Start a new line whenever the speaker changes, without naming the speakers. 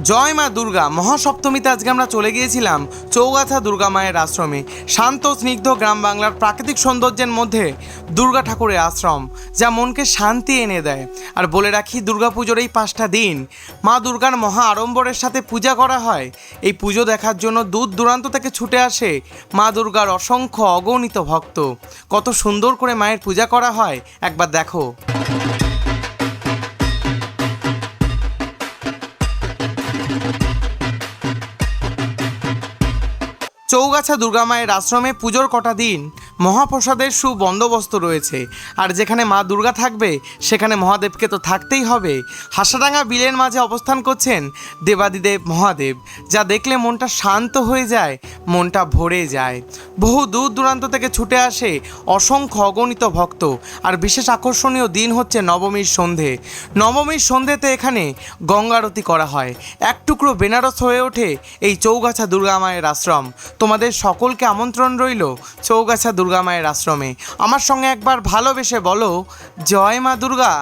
জয় মা দুর্গা। মহাসপ্তমীতে আজকে আমরা চলে গিয়েছিলাম চৌগাছা দুর্গা মায়ের আশ্রমে। শান্ত স্নিগ্ধ গ্রাম বাংলার প্রাকৃতিক সৌন্দর্যের মধ্যে দুর্গা ঠাকুরের আশ্রম, যা মনকে শান্তি এনে দেয়। আর বলে রাখি, দুর্গাপুজোর এই 5টা দিন মা দুর্গার মহা আড়ম্বরের সাথে পূজা করা হয়। এই পুজো দেখার জন্য দূর দূরান্ত থেকে ছুটে আসে মা দুর্গার অসংখ্য অগণিত ভক্ত। কত সুন্দর করে মায়ের পূজা করা হয় একবার দেখো। চৌগাছা দুর্গা মায়ের আশ্রমে পুজোর কটা দিন মহাপ্রসাদের সুবন্দোবস্ত রয়েছে। আর যেখানে মা দুর্গা থাকবে সেখানে মহাদেবকে তো থাকতেই হবে। হাসাডাঙ্গা বিলের মাঝে অবস্থান করছেন দেবাদিদেব মহাদেব, যা দেখলে মনটা শান্ত হয়ে যায়, মনটা ভরে যায়। বহু দূর দূরান্ত থেকে ছুটে আসে অসংখ্য অগণিত ভক্ত। আর বিশেষ আকর্ষণীয় দিন হচ্ছে নবমীর সন্ধে। নবমীর সন্ধেতে এখানে গঙ্গারতি করা হয়। এক টুকরো বেনারস হয়ে ওঠে এই চৌগাছা দুর্গা মায়ের আশ্রম। তোমাদের সকলকে আমন্ত্রণ রইল চৌগাছা দুর্গা মায়ের আশ্রমে। আমার সঙ্গে একবার ভালোবেসে বলো, জয় মা দুর্গা।